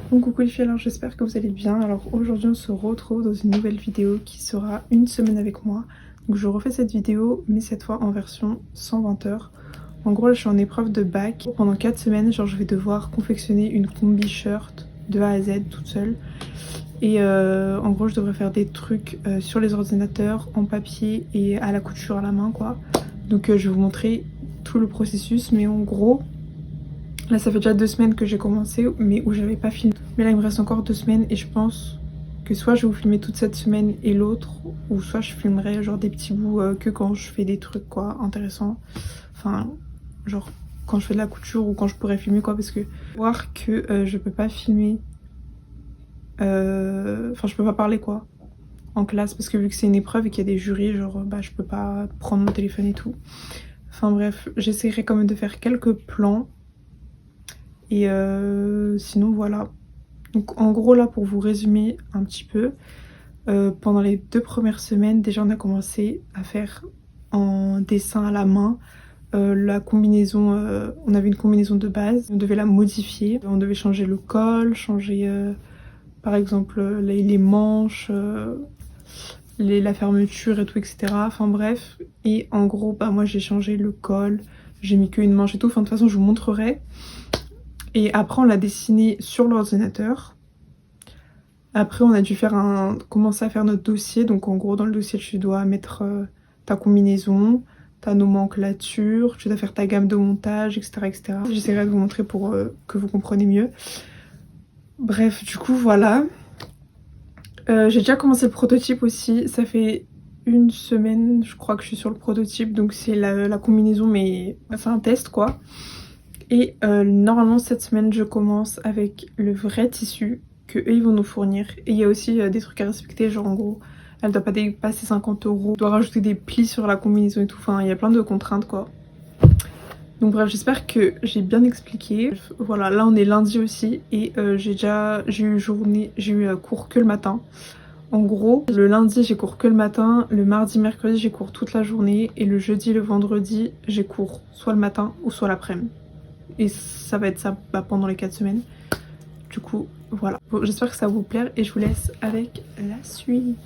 Bon coucou les filles, alors j'espère que vous allez bien. Alors aujourd'hui on se retrouve dans une nouvelle vidéo qui sera une semaine avec moi. Donc je refais cette vidéo mais cette fois en version 120 heures. En gros là je suis en épreuve de bac. Pendant 4 semaines genre je vais devoir confectionner une combi shirt de A à Z toute seule. Et en gros je devrais faire des trucs sur les ordinateurs, en papier et à la couture à la main quoi. Donc je vais vous montrer tout le processus mais en gros... Là ça fait déjà 2 semaines que j'ai commencé mais où j'avais pas filmé. Mais là il me reste encore 2 semaines et je pense que soit je vais vous filmer toute cette semaine et l'autre, ou soit je filmerai genre des petits bouts que quand je fais des trucs quoi intéressants. Enfin genre quand je fais de la couture ou quand je pourrais filmer quoi, parce que voir que je peux pas filmer, enfin je peux pas parler quoi en classe parce que vu que c'est une épreuve et qu'il y a des jurys, genre bah je peux pas prendre mon téléphone et tout. Enfin bref, j'essaierai quand même de faire quelques plans. Et sinon voilà. Donc en gros là pour vous résumer un petit peu, pendant les 2 premières semaines déjà on a commencé à faire en dessin à la main la combinaison, on avait une combinaison de base, on devait la modifier, on devait changer le col, changer par exemple les manches, la fermeture et tout etc. Enfin bref, et en gros bah moi j'ai changé le col, j'ai mis qu'une manche et tout, enfin de toute façon je vous montrerai. Et après on l'a dessiné sur l'ordinateur. Après on a dû commencer à faire notre dossier. Donc en gros dans le dossier tu dois mettre ta combinaison, ta nomenclature, tu dois faire ta gamme de montage, etc. etc. J'essaierai de vous montrer pour que vous compreniez mieux. Bref, du coup voilà. J'ai déjà commencé le prototype aussi. Ça fait 1 semaine je crois que je suis sur le prototype. Donc c'est la combinaison mais c'est un test quoi. Et normalement cette semaine je commence avec le vrai tissu que eux ils vont nous fournir. Et il y a aussi des trucs à respecter, genre en gros elle doit pas dépasser 50 €, on doit rajouter des plis sur la combinaison et tout, enfin il y a plein de contraintes quoi. Donc bref, j'espère que j'ai bien expliqué. Voilà, là on est lundi aussi et j'ai eu cours que le matin. En gros, le lundi j'ai cours que le matin, le mardi, mercredi j'ai cours toute la journée et le jeudi, le vendredi j'ai cours soit le matin ou soit l'après-midi. Et ça va être ça pendant les 4 semaines. Du coup, voilà. Bon, j'espère que ça va vous plaire et je vous laisse avec la suite.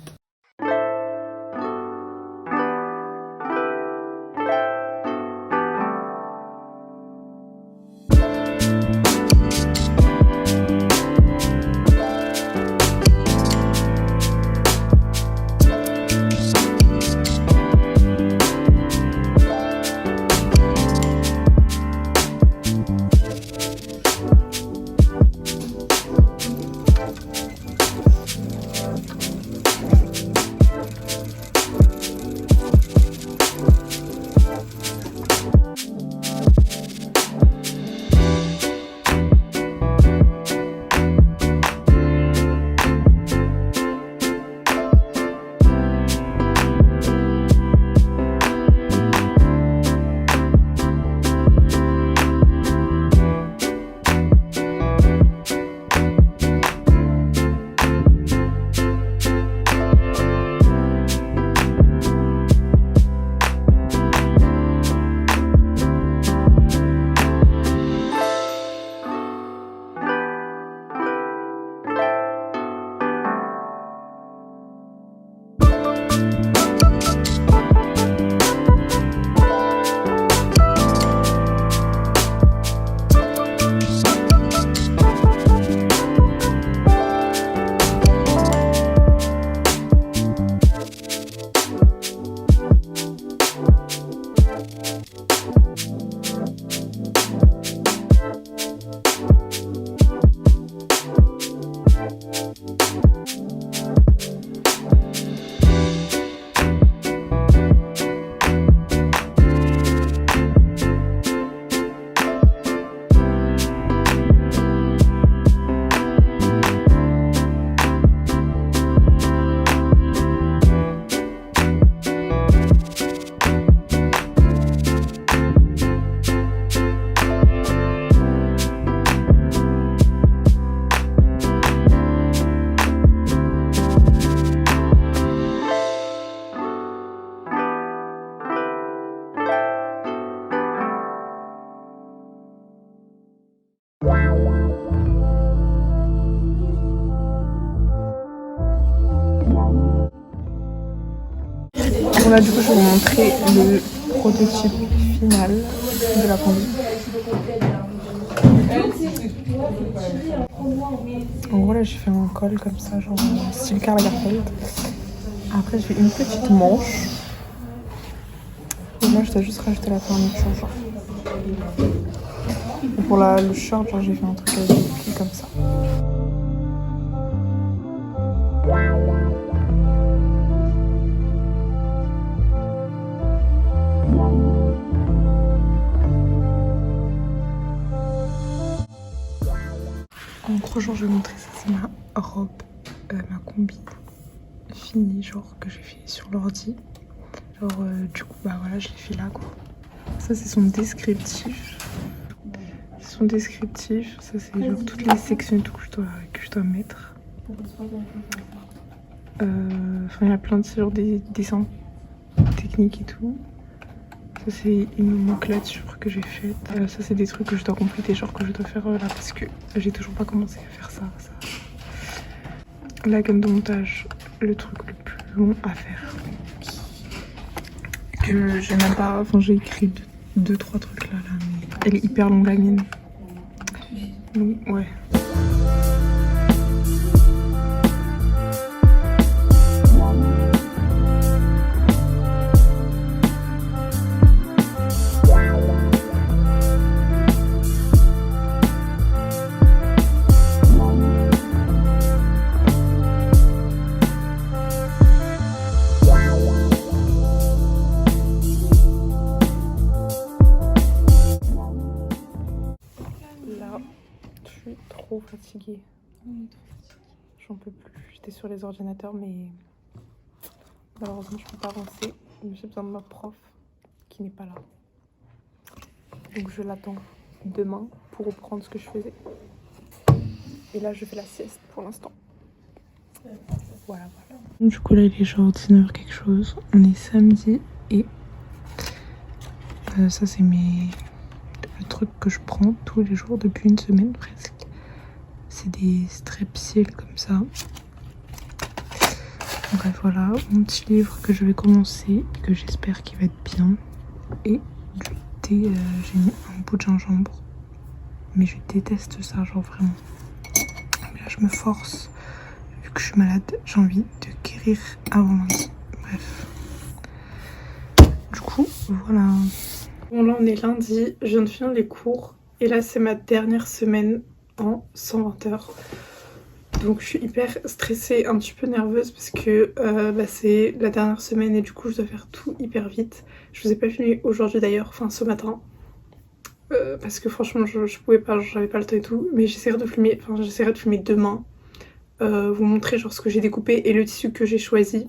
Là du coup je vais vous montrer le prototype final de la combi. En gros là j'ai fait un col comme ça, genre style Karl Lagerfeld. Après j'ai une petite manche. Et là je dois juste rajouter la fermeture genre. Et pour le short genre j'ai fait un truc avec des plis comme ça. En gros genre je vais montrer ça, c'est ma robe, ma combi finie genre que j'ai fait sur l'ordi. Genre du coup bah voilà je l'ai fait là quoi. Ça c'est son descriptif. Son descriptif, ça c'est genre toutes les sections et tout que je dois mettre. Enfin il y a plein de genre des dessins techniques et tout. Ça c'est une nomenclature que j'ai faite. Ça c'est des trucs que je dois compléter, genre que je dois faire là parce que j'ai toujours pas commencé à faire ça. La gamme de montage, le truc le plus long à faire. Que j'ai même pas, enfin j'ai écrit 2-3 trucs là, mais elle est hyper longue la mienne. Donc ouais. Trop fatiguée. J'en peux plus. J'étais sur les ordinateurs mais malheureusement je peux pas avancer. J'ai besoin de ma prof qui n'est pas là. Donc je l'attends demain pour reprendre ce que je faisais. Et là je fais la sieste pour l'instant. Voilà. Du coup là il est genre 19h quelque chose. On est samedi et ça c'est le truc que je prends tous les jours depuis une semaine presque. C'est des strepsils comme ça. Bref voilà, mon petit livre que je vais commencer, que j'espère qu'il va être bien. Et du thé, j'ai mis un bout de gingembre. Mais je déteste ça, genre vraiment. Mais là je me force, vu que je suis malade, j'ai envie de guérir avant lundi. Bref. Du coup, voilà. Bon là on est lundi, je viens de finir les cours. Et là c'est ma dernière semaine en 120 heures. Donc je suis hyper stressée, un petit peu nerveuse parce que c'est la dernière semaine et du coup je dois faire tout hyper vite. Je vous ai pas filmé aujourd'hui d'ailleurs, enfin ce matin. Parce que franchement je pouvais pas, j'avais pas le temps et tout. Mais j'essaierai de filmer demain. Vous montrer genre ce que j'ai découpé et le tissu que j'ai choisi.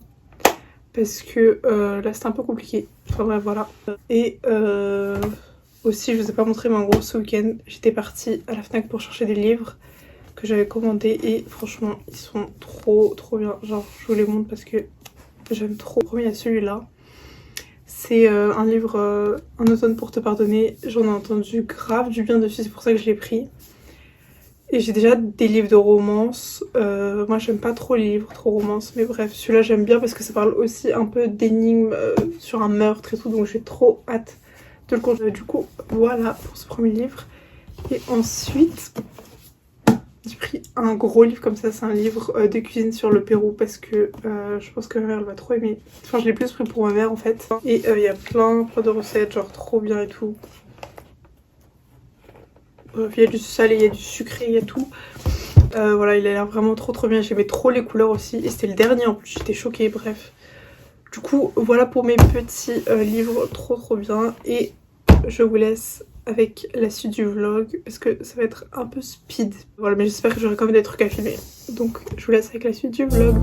Parce que là c'était un peu compliqué. Enfin bref voilà. Et aussi, je vous ai pas montré, mais en gros, ce week-end, j'étais partie à la Fnac pour chercher des livres que j'avais commandés et franchement, ils sont trop bien. Genre, je vous les montre parce que j'aime trop. Le premier, il y a celui-là. C'est un livre, Un automne pour te pardonner. J'en ai entendu grave du bien dessus, c'est pour ça que je l'ai pris. Et j'ai déjà des livres de romance. Moi, j'aime pas trop les livres trop romance, mais bref, celui-là, j'aime bien parce que ça parle aussi un peu d'énigmes sur un meurtre et tout, donc j'ai trop hâte. Du coup voilà pour ce premier livre. Et ensuite j'ai pris un gros livre comme ça, c'est un livre de cuisine sur le Pérou parce que je pense que ma mère elle va trop aimer. Enfin je l'ai plus pris pour ma mère en fait. Et il y a plein de recettes genre trop bien et tout. Il y a du salé, il y a du sucré, il y a tout. Voilà, il a l'air vraiment trop bien, j'aimais trop les couleurs aussi. Et c'était le dernier en plus, j'étais choquée, bref. Du coup voilà pour mes petits livres trop bien. Et je vous laisse avec la suite du vlog parce que ça va être un peu speed. Voilà, mais j'espère que j'aurai quand même des trucs à filmer. Donc je vous laisse avec la suite du vlog.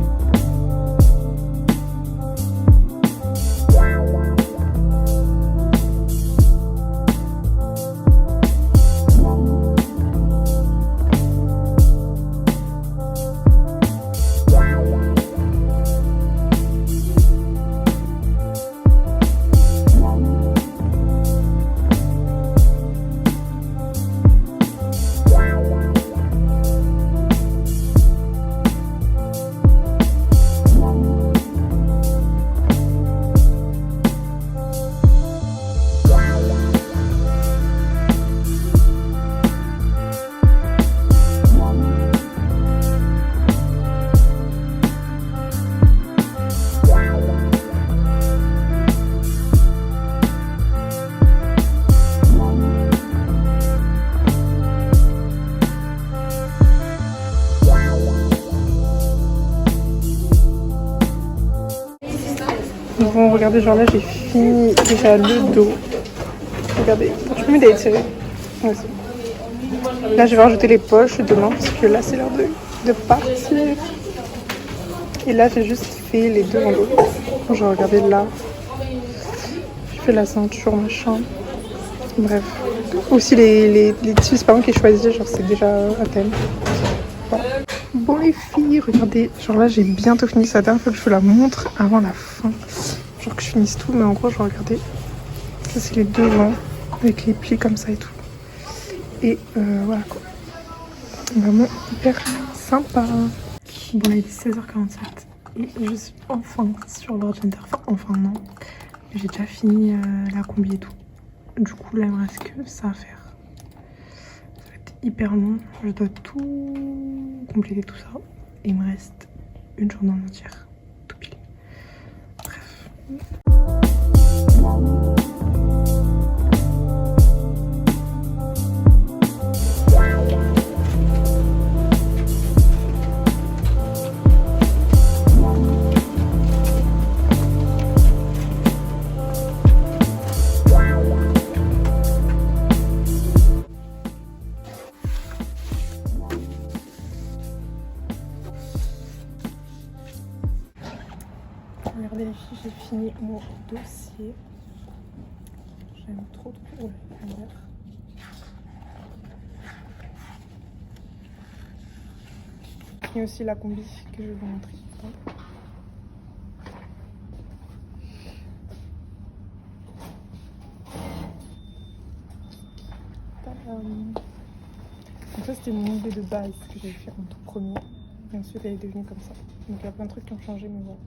Bon, regardez, genre là j'ai fini déjà le dos. Regardez, je peux m'aider à étirer. Ouais, là je vais rajouter les poches demain parce que là c'est l'heure de partir. Et là j'ai juste fait les deux en dos. Genre regardez là. J'ai fait la ceinture, machin. Bref. Aussi les tissus, c'est pas moi qui ai choisi, genre c'est déjà à thème. Voilà. Bon les filles, regardez, genre là j'ai bientôt fini, c'est la dernière fois que je vous la montre avant la fin. Genre que je finisse tout, mais en gros, je regardais. Ça c'est les devants, avec les plis comme ça et tout. Et voilà quoi. Vraiment hyper sympa. Bon là il est 16h47 et je suis enfin sur l'ordinateur. Enfin non, j'ai déjà fini la combi et tout. Du coup là il me reste que ça à faire. Ça va être hyper long, je dois tout compléter tout ça. Et il me reste une journée entière, tout pile. Bref. Regardez les filles, j'ai fini mon dossier. J'aime trop. Ouais, et aussi la combi que je vais vous montrer. Donc ça c'était mon idée de base que j'avais fait en tout premier. Et ensuite elle est devenue comme ça. Donc il y a plein de trucs qui ont changé mais voilà.